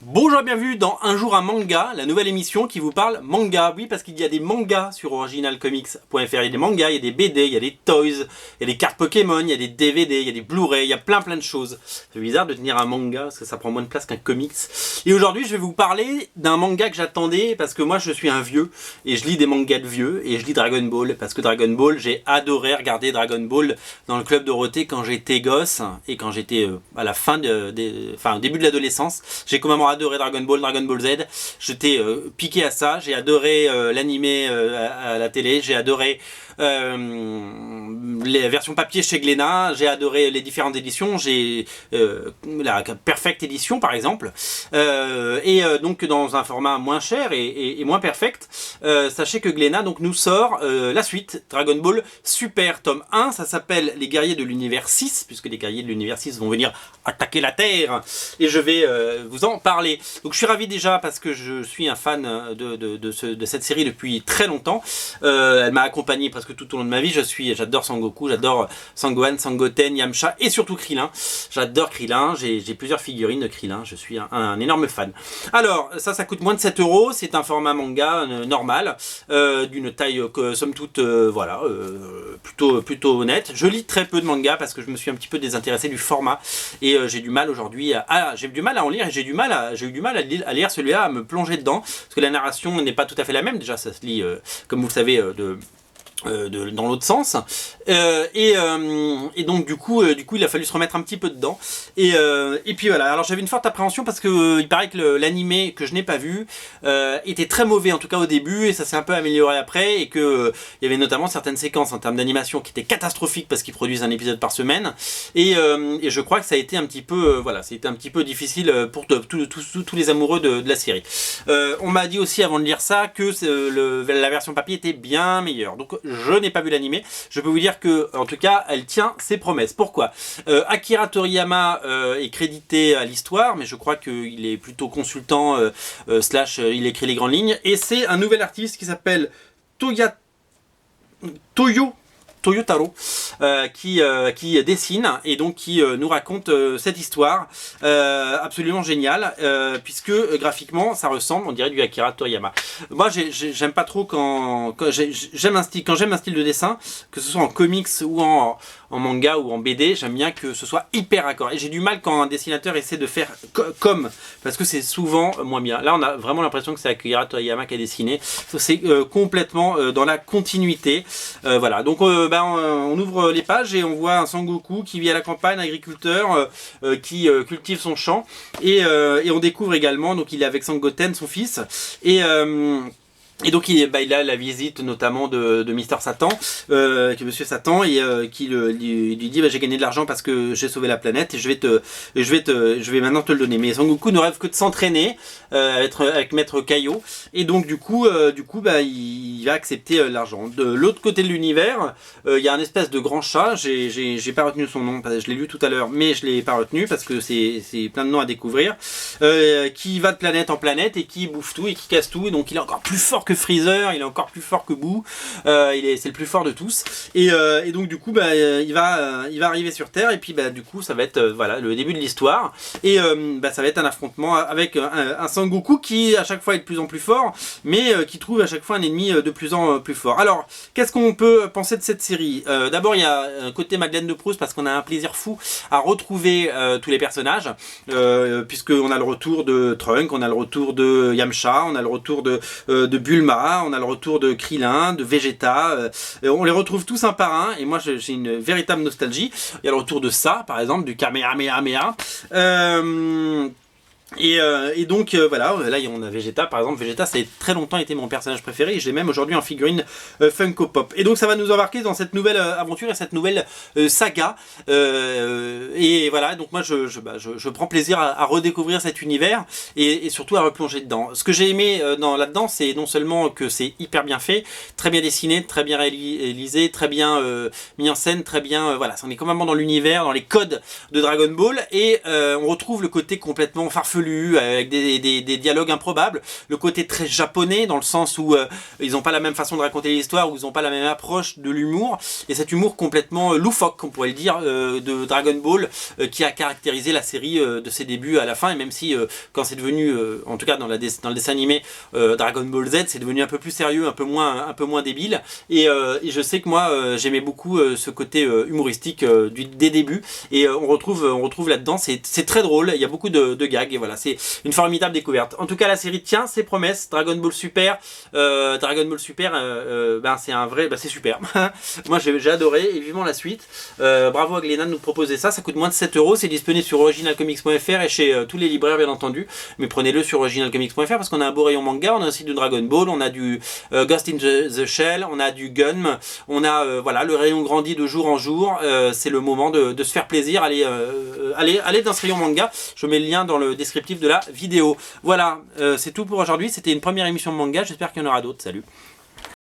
Bonjour, bienvenue dans Un jour un manga, la nouvelle émission qui vous parle manga. Oui, parce qu'il y a des mangas sur originalcomics.fr, il y a des mangas, il y a des BD, il y a des toys, il y a des cartes Pokémon, il y a des DVD, il y a des Blu-ray, il y a plein de choses. C'est bizarre de tenir un manga parce que ça prend moins de place qu'un comics. Et aujourd'hui, je vais vous parler d'un manga que j'attendais parce que moi je suis un vieux et je lis des mangas de vieux et je lis Dragon Ball parce que Dragon Ball, j'ai adoré regarder Dragon Ball dans le club Dorothée quand j'étais gosse et quand j'étais à la fin au début de l'adolescence. J'ai complètement adoré Dragon Ball, Dragon Ball Z. J'étais piqué à ça. J'ai adoré l'animé à la télé. J'ai adoré les versions papier chez Glénat. J'ai adoré les différentes éditions. J'ai la Perfect Edition par exemple. Donc dans un format moins cher et moins perfect. Sachez que Glénat donc nous sort la suite Dragon Ball Super tome 1. Ça s'appelle Les Guerriers de l'Univers 6 puisque les Guerriers de l'Univers 6 vont venir attaquer la Terre. Et je vais vous en parler. Donc je suis ravi déjà parce que je suis un fan de cette série depuis très longtemps. Elle m'a accompagné presque tout au long de ma vie. J'adore Sangoku, j'adore Sangohan, Sangoten, Yamcha et surtout Krillin. J'adore Krillin, j'ai plusieurs figurines de Krillin, je suis un énorme fan. Alors ça coûte moins de 7 €, c'est un format manga normal, d'une taille somme toute plutôt honnête. Je lis très peu de mangas parce que je me suis un petit peu désintéressé du format et j'ai du mal aujourd'hui j'ai du mal à en lire et j'ai eu du mal à lire celui-là, à me plonger dedans parce que la narration n'est pas tout à fait la même. Déjà ça se lit comme vous le savez dans l'autre sens et donc du coup il a fallu se remettre un petit peu dedans et puis voilà. Alors j'avais une forte appréhension parce que il paraît que l'animé que je n'ai pas vu était très mauvais en tout cas au début et ça s'est un peu amélioré après et que il y avait notamment certaines séquences en termes d'animation qui étaient catastrophiques parce qu'ils produisent un épisode par semaine et je crois que ça a été un petit peu c'était un petit peu difficile pour tous les amoureux de la série. On m'a dit aussi avant de lire ça que la version papier était bien meilleure, donc je n'ai pas vu l'animé. Je peux vous dire que, en tout cas, elle tient ses promesses. Pourquoi Akira Toriyama est crédité à l'histoire, mais je crois qu'il est plutôt consultant il écrit les grandes lignes. Et c'est un nouvel artiste qui s'appelle Toyotaro qui dessine et donc qui nous raconte cette histoire absolument géniale puisque graphiquement ça ressemble, on dirait, du Akira Toriyama. Moi j'aime pas trop quand j'aime un style de dessin, que ce soit en comics ou en manga ou en BD, j'aime bien que ce soit hyper raccord et j'ai du mal quand un dessinateur essaie de faire parce que c'est souvent moins bien. Là on a vraiment l'impression que c'est Akira Toriyama qui a dessiné, c'est complètement dans la continuité. Voilà, donc on ouvre les pages et on voit un Sangoku qui vit à la campagne, agriculteur, qui cultive son champ et on découvre également, donc il est avec Sangoten, son fils, et donc il a la visite notamment de Mister Satan, qui est Monsieur Satan, et qui lui dit j'ai gagné de l'argent parce que j'ai sauvé la planète et je vais maintenant te le donner. Mais Sangoku ne rêve que de s'entraîner avec Maître Kaio, et donc du coup il va accepter l'argent. De l'autre côté de l'univers, il y a un espèce de grand chat, j'ai pas retenu son nom, je l'ai lu tout à l'heure, mais je l'ai pas retenu parce que c'est plein de noms à découvrir, qui va de planète en planète et qui bouffe tout et qui casse tout, et donc il est encore plus fort que Freezer, il est encore plus fort que Boo, c'est le plus fort de tous, et donc du coup il va arriver sur Terre, et puis du coup ça va être le début de l'histoire, et ça va être un affrontement avec un Sangoku qui à chaque fois est de plus en plus fort, mais qui trouve à chaque fois un ennemi de plus en plus fort. Alors qu'est-ce qu'on peut penser de cette série? D'abord il y a un côté Madeleine de Proust parce qu'on a un plaisir fou à retrouver tous les personnages, puisqu'on a le retour de Trunks, on a le retour de Yamcha, on a le retour de Bulma, on a le retour de Krillin, de Vegeta, on les retrouve tous un par un et moi j'ai une véritable nostalgie. Il y a le retour de ça par exemple, du Kamehameha. Et donc voilà, là on a Vegeta par exemple. Vegeta, ça a très longtemps été mon personnage préféré et j'ai même aujourd'hui en figurine Funko Pop. Et donc ça va nous embarquer dans cette nouvelle aventure et cette nouvelle saga. Et voilà, donc moi je prends plaisir à redécouvrir cet univers et surtout à replonger dedans. Ce que j'ai aimé là-dedans, c'est non seulement que c'est hyper bien fait, très bien dessiné, très bien réalisé, très bien mis en scène, très bien on est complètement dans l'univers, dans les codes de Dragon Ball, et on retrouve le côté complètement farfelu farfelus, avec des dialogues improbables, le côté très japonais dans le sens où ils n'ont pas la même façon de raconter l'histoire, où ils n'ont pas la même approche de l'humour, et cet humour complètement loufoque, on pourrait le dire, de Dragon Ball, qui a caractérisé la série de ses débuts à la fin, et même si quand c'est devenu, en tout cas dans le dessin animé Dragon Ball Z, c'est devenu un peu plus sérieux, un peu moins débile, et je sais que moi j'aimais beaucoup ce côté humoristique des débuts, et on retrouve là-dedans, c'est très drôle, il y a beaucoup de gags, et voilà, c'est une formidable découverte. En tout cas, la série tient ses promesses. Dragon Ball Super, ben c'est un vrai, ben c'est super. Moi j'ai adoré, et vivement la suite. Bravo à Glénat de nous proposer ça, ça coûte moins de 7 €, c'est disponible sur originalcomics.fr et chez tous les libraires bien entendu, mais prenez-le sur originalcomics.fr parce qu'on a un beau rayon manga, on a aussi du Dragon Ball, on a du Ghost in the Shell, on a du Gun, on a voilà, le rayon grandit de jour en jour, c'est le moment de se faire plaisir, allez dans ce rayon manga, je mets le lien dans le descriptif de la vidéo. Voilà, c'est tout pour aujourd'hui, c'était une première émission de manga, j'espère qu'il y en aura d'autres, salut.